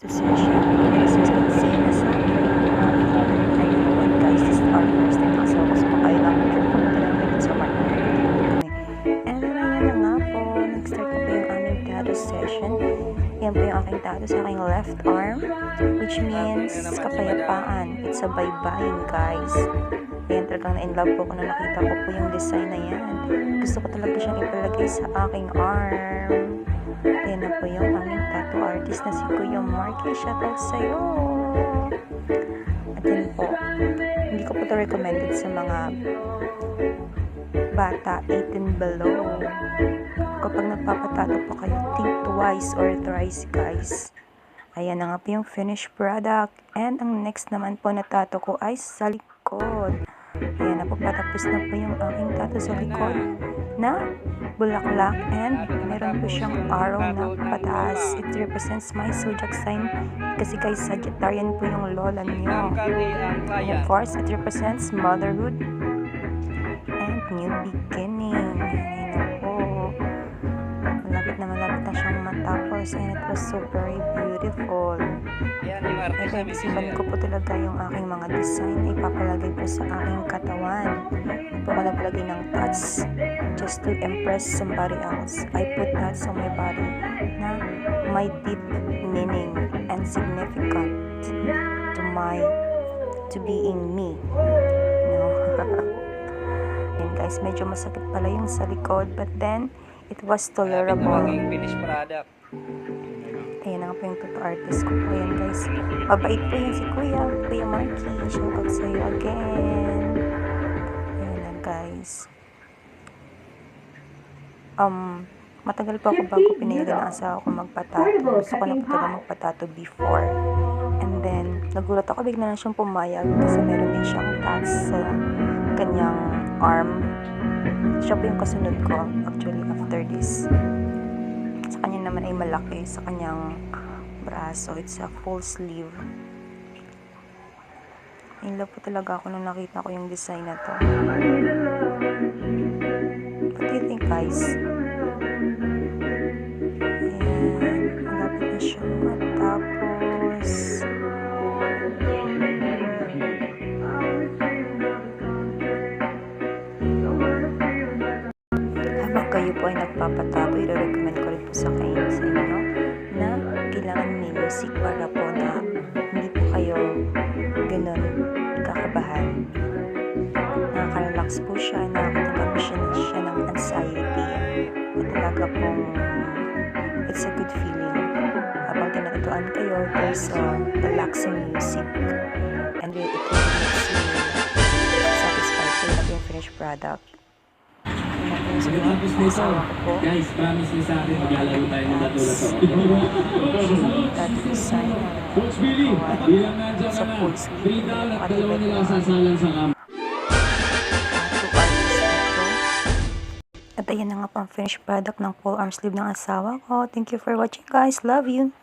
tattoo session. As you can see, nasa ayun guys, this is our first time kasi ako sumakailang trip kami talaga sa partner kami. And then ayan na nga po, nag-start na po yung aming tattoo session. Yan po yung aking tattoo sa aking left arm, which means kapayapaan. It's a bye-bye guys. Ayan, talagang na-inlove po ko na nakita ko po yung design na yan. Gusto ko talaga siyang ipalagay sa aking arm. Ayan na po yung aming tattoo artist na si Kuya Marky. Shoutout sa'yo! At yun po, hindi ko po ito recommended sa mga bata 18 below. Kapag nagpapatato pa kayo, think twice or thrice guys. Ayan na nga po yung finished product. And ang next naman po na tato ko ay sa likod. Ayan na po, patapos na po yung aking tato sa likod na bulaklak and meron po siyang arrow na pataas. It represents my zodiac sign kasi guys, Sagittarian po yung lola niyo. And of course, it represents motherhood and new beginning. Ayan na po. Malapit na siyang matapos and it was so very beautiful. Kaya isipan ko po talaga yung aking mga design na ipapalagay po sa aking katawan. Hindi po ako nagpalagay ng tats just to impress somebody else. I put tats on my body na may deep meaning and significant to being me. You know? And guys, medyo masakit pala yung sa likod, but then it was tolerable. Finished product. Ayan na nga po yung tattoo artist ko po. Ayan guys, mabait po yan si Kuya Marky. Shoutout sa'yo again. Ayan na guys. Matagal po ako bago pinayagan ng asawa ko magpatato. Gusto ko na po talaga magpatato before. And then, nagulat ako, bigla na siyang pumayag kasi meron din siyang tats sa kanyang arm. Siya po yung kasunod ko actually after this. Sa kanya naman ay malaki sa kanyang braso. It's a full sleeve. In love po talaga ako nung nakita ko yung design na to. What do you think guys? Ayan, malapit na siya matapos. Habang kayo po ay nagpapatato, i-recommend ko rin po sa inyo na kailangan may music para po na hindi po kayo ganun kakabahan. Nakaka-relax po siya, nakakatanggal siya ng anxiety. At talaga pong it's a good feeling. Habang tinatutuan kayo, there's a relaxing music and it makes you satisfied sa yung finished product. Pagkatapos nito, guys, promise niyo sa akin maglalaro tayo ng Datula sa Coach Billy, bilang nandiyan ka na, $3 at dalawa nila sasalan sa kama. At ayan na nga pang finished product ng full arm sleeve ng asawa ko. Thank you for watching guys. Love you.